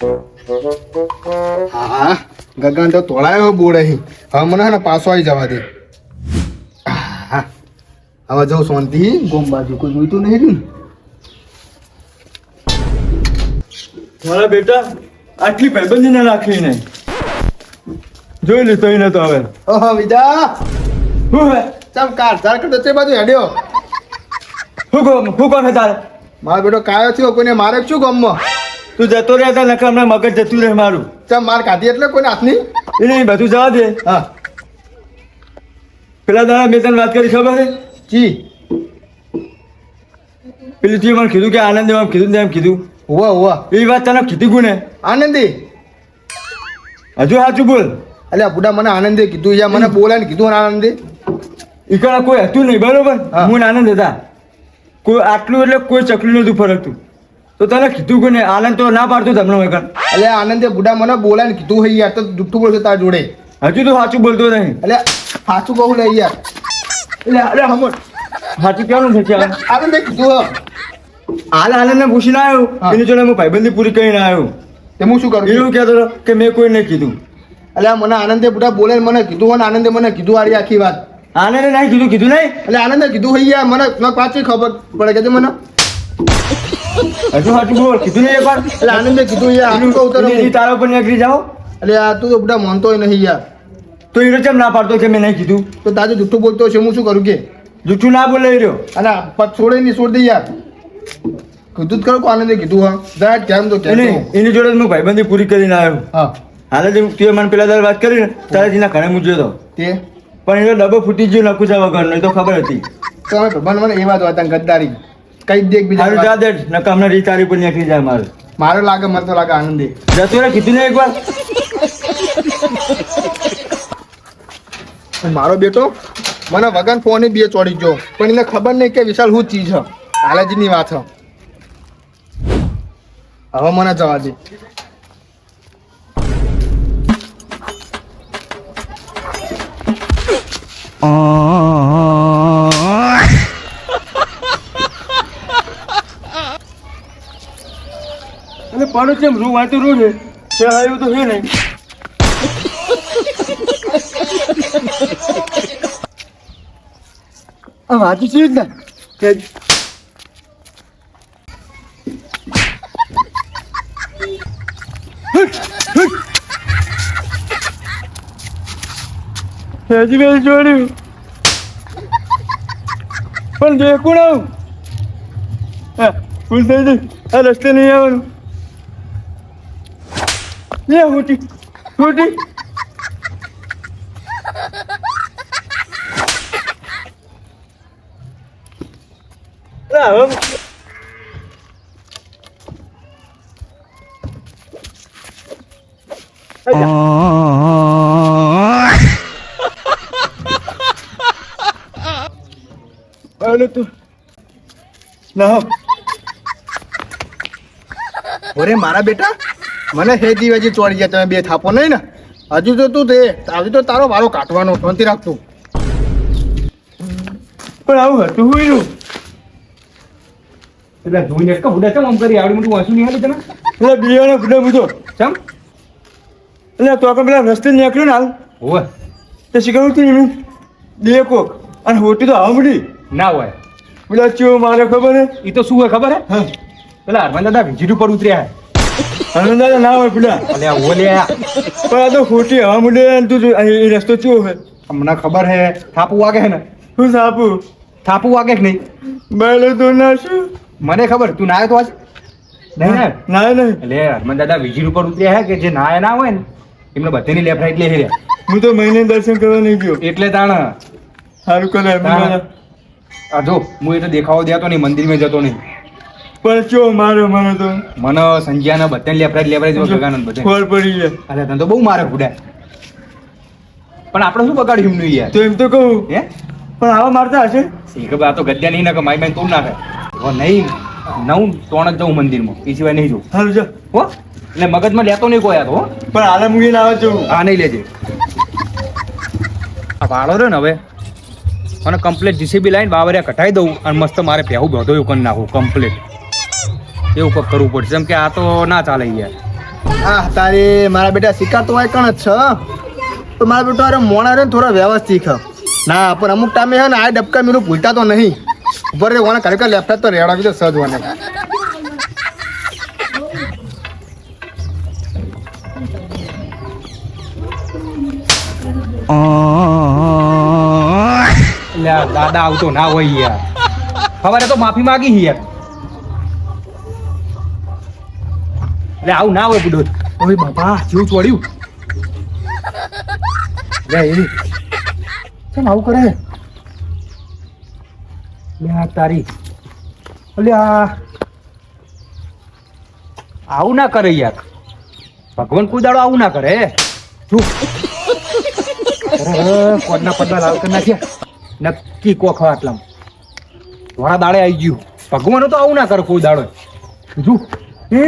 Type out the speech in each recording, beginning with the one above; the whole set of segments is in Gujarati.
હા ગગન તો તોડાયો બોર્ડ અહીં. હવે મને હે ને પાછો આવી જવા દે. હા હવે જાઉં શાંતિ ગોમ બાજુ કોઈ જોઈતું નહીં રહ્યું ને. મારા બેટા આટલી ભાઈબંધી ના રાખી નહીં. જોઈ લે તઈ નતો હવે. ઓહો વિદા હું હે ચમ કાર ધાર કરતો તે બાજુ હેડ્યો. હું કોણ હે તારે? મારો બેટો કાયો થયો કોઈને મારે શું ગમમાં તું જતો રહ્યા નકર હમણાં મગજ જતું રહે મારું. ચમ માર કાઢી એટલે કોઈને હાથની એ નહીં બધું જવા દે. હા પેલા દાડા મેં તને વાત કરી ખબર હે? જી પેલી તું મને કીધું કે આનંદ એમ કીધું ને એમ કીધું. હોવા હોવા એ વાત તને કીધી કોને? આનંદી હજુ સાચું બોલ. અલ્યા બુડા મને આનંદે કીધું યા મને બોલાય ને કીધું આનંદે. ઈકડા કોઈ હતું નહીં બરોબર. હા. હું ને આનંદ હતા. કોઈ આટલું એટલે કોઈ ચકલું નતું ફરકતું. તો તને કીધું કોને? આનંદ તો ના પાડતો તમને વગર. અલ્યા આનંદે બુડા મને બોલાય ને કીધું હઈ યાર તો જુઠ્ઠું બોલશે તાર જોડે. હજુ તો સાચું બોલતો નહીં. અલ્યા સાચું કહું લે યાર. અલ્યા હમણ સાચું કેવાનું છે? આનંદે કીધું હો. હાલ આનંદને પૂછીને આવ્યો. હા. એની જોડે હું ભાઈબંધી પૂરી કરીને આવ્યો. તે હું શું કરું એવું કહેતો હતો કે મેં કોઈ નહીં કીધું. અલ્યા મને આનંદે બુડા બોલે મને કીધું હોય ને આનંદે મને કીધું આરી આખી વાત. આનંદે નહીં કીધું કીધું નહીં. એટલે આનંદે કીધું હઈ યાર મને પાછી ખબર પડે કે મને. હજુ સાચું બોલ. કીધું નહીં એકવાર. એટલે આનંદે કીધું યાર આનું કહું તો એ તારા ઉપર નીકળી જાઓ. એટલે આ તું તો બુડા માનતોય નહીં યાર. તો એ કેમ ના પાડતો કે મેં નહીં કીધું? તો તાજે જુઠ્ઠું બોલતો છે હું શું કરું કે. જૂઠું ના બોલે રહ્યો. અને પદ છોડે નહીં છોડ દે યાર. કીધું જ ખરું કે આનંદે કીધું હા જા કેમ તો કેમ તો. એની જોડે હું ભાઈબંધી પૂરી કરીને આવ્યો. હા હાલે તું મને પેલા દર વાત કરી ને તારે એના ઘરે મૂક્યો હતો. તે પણ એનો ડબ્બો ફૂટી ગયો નકુચા વગર નહીં તો ખબર હતી. તો અમે ભગવાન મને એ વાત હતા ગદ્દારી કઈ દેખ મારું બીજા જા દે નકર હમણાં રીત તારી પર નીકળી જાય મારે. મારે લાગે મને તો લાગે આનંદે. જતો રે કીધું ને એકવાર. મારો બેટો મને વગન ફોને બે ચોડી ગયો પણ એને ખબર નહીં કે વિશાલ શું ચીજ છે. હાલાજીની વાત છે. હવે મને જવા દે. અને પણ કેમ રૂ વાંચું રૂ છે તે આવ્યું તો છે નહીં. આ વાંચું છે જ ને કે હજી મેં જોડ્યું પણ દેખું આવું. હા ફૂલ થઈ જાય. આ રસ્તે નહીં આવવાનું. લે હોટી હોટી. તું ના ઓરે મારા બેટા મને હે દીવાજી ચોડી ગયા તમે બે થાપો નહીં ને હજુ તો તું તે હજુ તો તારો વારો કાઢવાનો શાંતિ રાખતું. પણ આવું હતું હું એટલે ધોઈને એક બુડા ચમ આમ કરી આવડી મોટું વાંચું નહીં હાલી તને. એટલે બિયાને બુડા મૂકો ચમ. એટલે તો આપણે પેલા રસ્તે નીકળ્યો ને હાલ હોય તે શીખવું હતું એનું દેખો અને હોટી તો આવા મળી ના હોય પેલા ચેવો મારે ખબર હે. એ તો શું હોય ખબર હે? હા પેલા હરમન દાદા વિજીટ ઉપર ઉતર્યા હનુમાન ના હોય પેલા અલે આ ઓલ્યા પણ આ તો ખોટી હવા મળે ને તું જો અહીં એ રસ્તો ચેવો હે. હમણાં ખબર હે થાપુ વાગે હે ને શું સાપું થાપુ વાગે કે નહીં બેલો તો ના શું મને ખબર તું ના આવ્યો તો આજ નહીં ને ના નહીં એટલે હરમન દાદા વિજીટ ઉપર ઉતર્યા હે કે જે નાયા ના હોય ને એમને બધાની લેફ્ટ રાઈટ લે રહ્યા હું તો મહિને દર્શન કરવા નહીં ગયો એટલે તાણ સારું કરે આ જો હું એ તો દેખાવો દેતો નહીં મંદિરમાં જતો નહીં પણ ચો મારો મને તો મને સંજ્યાના બધાને લેફ્ટ રાઈટ જો ગગાનંદ બધે ખબર પડી જાય. અરે તને તો બહુ મારે ભૂડા પણ આપણે શું બગાડ્યું એમનું યાર તો એમ તો કહું હે પણ આવા મારતા હશે. શી ખબર આ તો ગદ્યા નહીં નાખે માઈ માઈ તોડ નાખે હવે નહીં નવું તોણ જ જાઉં મંદિરમાં એ સિવાય નહીં જોઉં સારું જા હો એટલે મગજમાં લેતો નહીં કોઈ આ તો હો પણ હાલે મૂકીને આવે જવું. હા નહીં લેજે આ વાળો રહ્યો ને હવે અને કમ્પ્લીટ જીસીબી લાઈન બાવરિયા કટાઈ દઉં અને મસ્ત મારે પહેવું બધો એવું કરી નાખું કમ્પ્લીટ એવું કંઈક કરવું પડશે એમ કે આ તો ના ચાલે યાર આ તારે મારા બેટા શિકાર તો હોય કણ જ છે તો મારા બેટો અરે મોણા રે ને થોડા વ્યવસ્થિત ના પણ અમુક ટાઈમે છે ને આ ડબકા મીનું ભૂલતા તો નહીં ઉપર રે ઓને ખરેખર લેફ્ટ તો રેવડાવી તો સજ ઓને એટલે આ દાદા આવતો ના હોય યાર સવારે તો માફી માંગી યાર એટલે આવું ના હોય બુડો ઓય બાપા જેવું ચોડ્યું લે એની કેમ આવું કરે લે આ તારી એટલે આવું ના કરે યાર ભગવાન કોઈ દાડો આવું ના કરે શું કોડના પડના લાલ કરી નાખ્યા નક્કી કોખ આટલામાં થોડા દાડે આવી ગયું ભગવાન તો આવું ના કરે કોઈ દાડો જો એ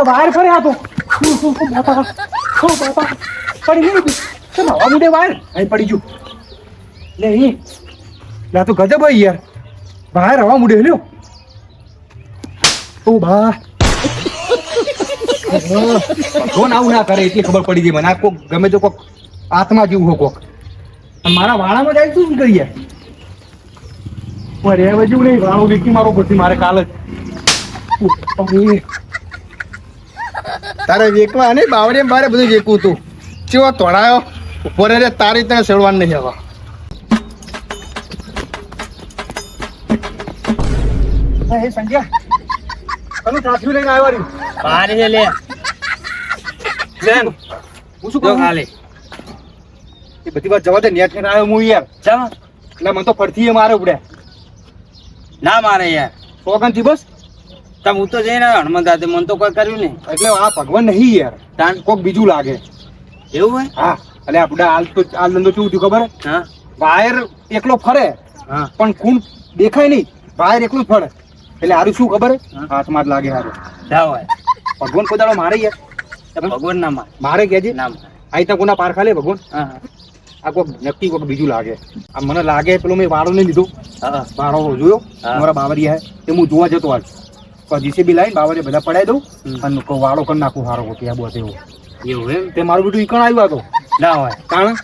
વાર ફરે આ તો બાપા પડી ગયું કેમ હવા મૂડે વાર અહીં પડી ગયું લે એ લા તો ગજબ હોય યાર બહાર હવા મૂડે લ્યો ઓ બા ભગવાન આવું ના કરે એટલી ખબર પડી ગઈ મને આ કોક ગમે તો કોક આત્મા જેવું હો કોક મારા વાળામાં જાય શું કરીએ રે જેવું નહીં વાળો વીકી મારો પછી મારે કાલ જ તારે વેકવા નહીં બાવડે બારે બધું વેકવું તું ચેવો તોડાયો ઉપર રે તારી તને સેડવાનું નહીં હવે હે સંજય તને સાચું લઈને આવ્યો રહ્યું બહાર છે લે લેન હું શું કહું ખાલી એ બધી વાત જવા દે નેટ ને આવ્યો હું યાર ચમ એટલે મને તો ફરતી મારે ઉપડે ના મારે યાર સોગન થી બસ તમ હું તો જઈને આવ્યો હનુમાન દાદા મને તો કોઈ કર્યું નહીં એટલે આ ભગવાન નહીં યાર તાન કોક બીજું લાગે એવું હોય હા એટલે આપણે હાલ ધંધો કેવું થયું ખબર હા વાયર એકલો ફરે હા પણ ખૂન દેખાય નહીં વાયર એકલું જ ફરે એટલે હારું શું ખબર હાથમાં જ લાગે હારું જા હોય ભગવાન કોઈ દાડો મારે યાર ભગવાન ના મારે કેજે ના આઈ ત્યાં કોના પારખા લે ભગવાન હા આ કોક નક્કી કોક બીજું લાગે આ મને લાગે પેલો મેં વાળો નહીં લીધો હા વાળો જોયો હા. મારા બાવરિયા હે એ હું જોવા જતો આજ તો જીસીબી લાઈન બાવરિયા બધા પડાઈ દઉં અને કોઈ વાળો કરી નાખું સારો કોઈ ત્યાં બોતે એવું એવું એમ તે મારું બેટું ઈકણ આવ્યું હતો ના હોય કારણ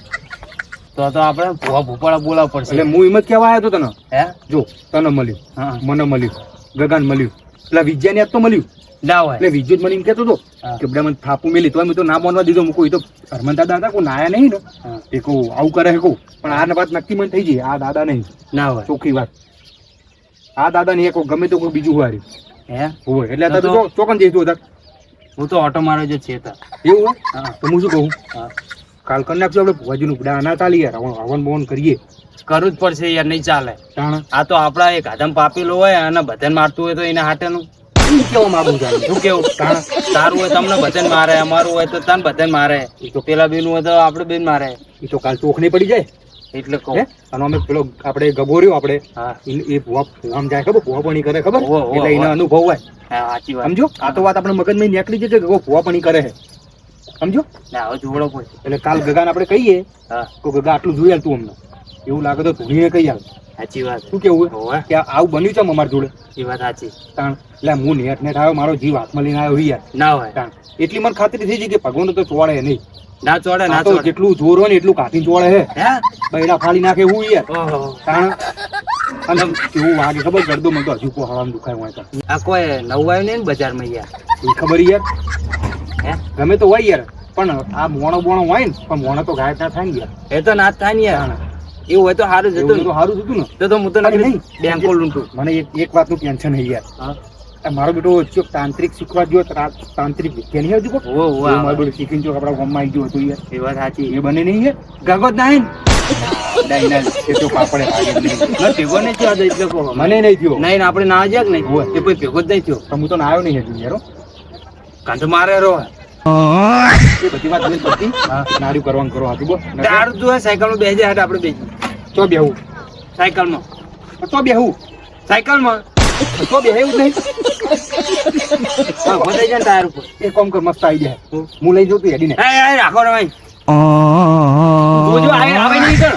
તો આપણે ભૂવા ભૂપાળા બોલાવવા પડશે એટલે હું એમ જ કહેવા આવ્યો હતો તને હે જો તને મળ્યું હા મને મળ્યું ગગન મળ્યું એટલે વિજ્ઞાની આજ તો મળ્યું ના હોય એટલે વિજ્ઞાન મને એમ કહેતો હતો હા. કે બધા મને થાપું મેલી તો મેં તો ના માનવા દીધો મૂકું એ તો હરમન દાદા હતા કોઈ નાયા નહીં ને હા. એ કહું આવું કરે છે કહું પણ આ વાત નક્કી મને થઈ ગઈ આ દાદા નહીં ના હોય ચોખ્ખી વાત આ દાદા નહીં કોઈ ગમે તો કોઈ બીજું હોય હે હોય એટલે આ તો ચોકન જઈશું હતા હું તો ઓટો મારો જ છે તો એવું હોય હા તો હું શું કહું હા કાલ કરી નાખશું આપણે ભુવાજીનું ઉપડા ના ચાલી યાર હવન બવન કરીએ કરવું જ પડશે યાર નહીં ચાલે તાણ આ તો આપડા એક આદમ પાપેલો હોય અને બધાને મારતું હોય તો એને હાટેનું શું કેવા માંગુ છું શું કેવું તારું હોય તમને બધાને મારે અમારું હોય તો તને બધાને મારે તો પેલા બેનું હોય તો આપણે બેન મારે એ તો કાલ ચોખ નહીં પડી જાય એટલે કહું હે અને અમે પેલો આપણે ગભોર્યો આપણે હા એ ભુવા આમ જાય ખબર ભુવા પણી કરે ખબર હોવે, હોવે, એટલે એનો હોવે. અનુભવ હોય હા સાચી વાત સમજો આ તો વાત આપણે મગજમાં નીકળી જશે કે ભુવા પણી કરે છે સમજો ના હવે જોડો પડશે એટલે કાલ ગગાને આપણે કહીએ હા તો ગગા આટલું જોઈ આલ તું અમને એવું લાગે તો ધૂણીને કહી આલ સાચી વાત શું કેવું હોવે. હોય કે આવું બન્યું છે અમારી જોડે એ વાત સાચી તાણ એટલે હું નેટ નેટ આવ્યો મારો જીવ હાથમાં લઈને આવ્યો યાર ના હોય તાણ એટલી મને ખાતરી થઈ ગઈ કે ભગવાન તો ચોળે નહીં ના ચોડે ના આ તો ચોડે જેટલું જોર હોય ને એટલું કાઢીને ચોળે હે હે બૈડા ફાડી નાખે એવું યાર ઓહો તાણ અને કેવું વાગે ખબર ગરદો મને તો હજુ કોઈ હવામાં દુખાય હોય તો આ કોઈ નવું આવ્યું નહીં ને બજારમાં યાર એ ખબર યાર હે ગમે તો હોય યાર પણ આ મોણો બોણો હોય ને પણ મોણો તો ગાયબ ના થાય ને યાર એ તો ના જ થાય ને યાર એવું હોય તો સારું એવું જતું તો સારું થતું ને તો હું તો નહીં. બેંક લૂંટું મને એક વાતનું ટેન્શન નહીં યાર હા આ મારો બેટો ચોક તાંત્રિક શીખવા ગયો તાંત્રિક વિદ્યા નહીં હજુ ઓ ઓ મારો બેટો શીખીને ચોક આપણા ગામમાં આવી ગયો હતો યાર એ વાત સાચી એ બને નહીં યાર ગગો જ નહીં ડાઈના એ તો પાપડે ભાગે જ નહીં. ના ભેગો નહીં થયો આજે એટલે કહો મને નહીં થયો નહીં આપણે ના જ્યા કે નહીં હોવે. એ પછી ભેગો જ નહીં થયો પણ હું તો ના આવ્યો નહીં હજુ યાર હો. કાંતો મારે રહો એ બધી વાત નહીં પડતી નાર્યું કરવાનું કરો હાથું બોલ તારું તું સાયકલમાં બેસી હાટ આપણે બેસી તો બેહું સાયકલમાં તો બેહું સાયકલમાં તો બેહું જ નહીં હા વધાઈ જાય ને ટાયર ઉપર એ કોમ કર મસ્ત આવી જાય હું લઈ જઉં તું હેડીને એ રાખો ને ભાઈ જોજો આવે નહીં કર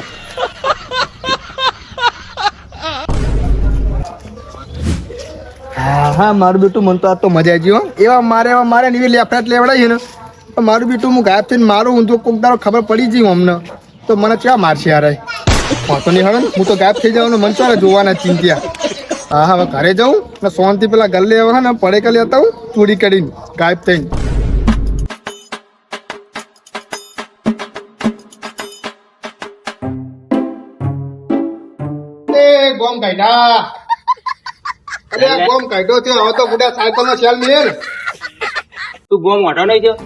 હા મારું બેટું મને તો આ તો મજા આવી ગઈ હો. એવા મારે ને એવી લેફ્ટ લેવડાવી ને તો મારું બેટું હું ગાયબ થઈને મારું હું તો કોક દાડો ખબર પડી ગઈ અમને તો મને ક્યાં મારશે યાર વાંધો નહીં હવે હું તો ગાયબ થઈ જવાનું મન ચાલે જોવાના ચિંત્યા. હા હવે ઘરે જાઉં ને શાંતિ પેલા ગલ્લે હવે ને પડે કે લેતા હું ચોરી કરીને ગાયબ થઈને. એ ગોમ કાઢ્યા અરે આ ગોમ કાઢ્યો થયો હવે તો બુડા સાયકલ નો શેલ મેલ તું ગોમ વાટો નહીં ગયો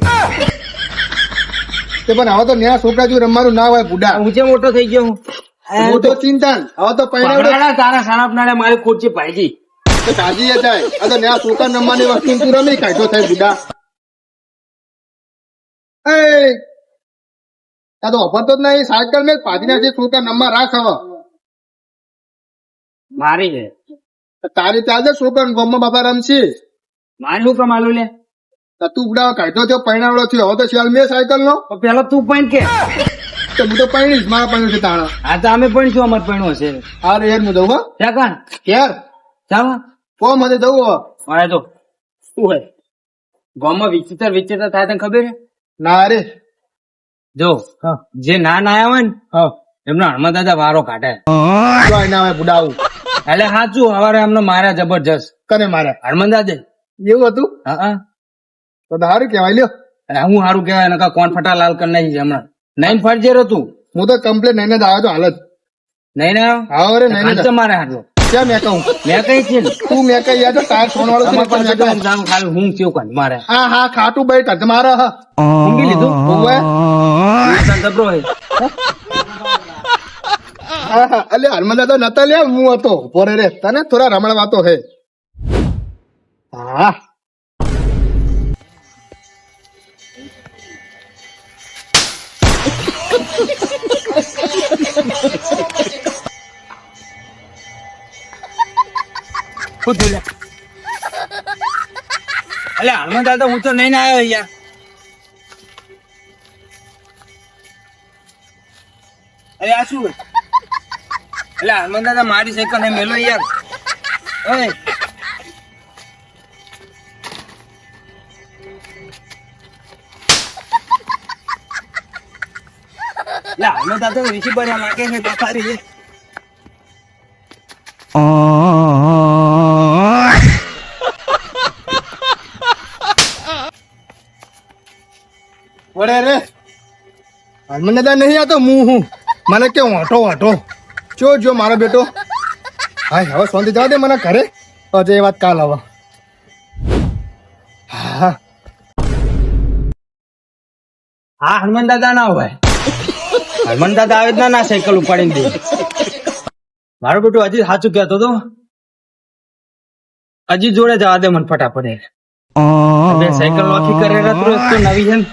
તે પણ હવે તો ન્યા છોકરા જો રમવાનું ના હોય બુડા ઊંચે મોટો થઈ ગયો હું હું તો ચિંતા હવે તો પહેલા પકડાડા તારા સારા નાડે મારી ખોચી ભાઈજી તાજી જાય આ તો ન્યા છોકરા રમવાની વસ્તુ તું રમી કાઢ્યો થાય બુડા. એ આ તો અફરતો જ નહીં સાયકલ મેં પાછી નાખી છોકરા નંબર રાખ હવે મારી છે તારી ચાલશે છોકરા ગોમમાં બાપા રમશે મારી શું કમાલું લે તો તું બુડા કાઢ્યો થયો પહેણાવડો થયો હવે તો શેલ મેં સાયકલ નો તો પેલા તું પણ કે તો હું તો પહેણીશ મારા પહેણ્યું છે તાણા. આ તો અમે પણ શું અમારે પણ હશે હા રે યાર હું જવું હો ક્યાં કાન યાર ચાલો ફોર્મ મને જવું હો મારે તો શું હોય ગામમાં વિચિત્ર થાય તને ખબર છે ના રે જો જે ના આયા હોય ને એમનો હનુમાન દાદા વારો કાઢે જોઈ ના આવે બુડા આવું એટલે સાચું હવારે એમને માર્યા જબરજસ્ત કને મારે હનુમાન દાદા એવું હતું હા તો સારું કેવાય લ્યો. હું સારું કેવાય નકા કોણ ફટા લાલ કરી નાખી છે હમણાં નહીં ફરજેર હતું હું તો કમ્પ્લેટ નહીં જ આવ્યો તો હાલત નહીં ને હા રે નહીં હાથ મારે હાથો ક્યાં મેં કહું મેં કઈ છે ને તું મેં કહી યાર તો ટાયર ફોન વાળો તમારે પાસે તો એમ જાણું ખાલી હું કેવું કાંઈ મારે હા હા ખાટું ભાઈ ટક મારે હા ઊંઘી લીધું ઓવે જબરો હોય હા હા અલે હનુમાન તો નતા લે હું હતો પોરે રે તને થોડા રમણ વાતો હે હા શું થયું લે? અલે હનુમાન દાદા હું તો નહીં ને આવ્યો યાર અરે આ શું એટલે હનુમાન દાદા મારી સાયકલ ને મેલો યાર ઓય લા હનુમાન દાદા ઋષિ બન્યા લાગે છે બફારી છે પોરે રે હનુમાન દાદા નહીં આતો હું મને કેવું વાંટો વાંટો જો મારો બેટો હા હવે શાંતિ જવા દે મને ઘરે હજે એ વાત કાલ હવે હા હા હનુમાન દાદા ના હોય હનુમાન દાદા આવે જ ના સાયકલ ઉપાડીને દે મારું બેટું હજી સાચું કહેતો હતો હજી જોડે જવા દે મને ફટાફટ સાયકલ નોખી કરે તો નવી છે ને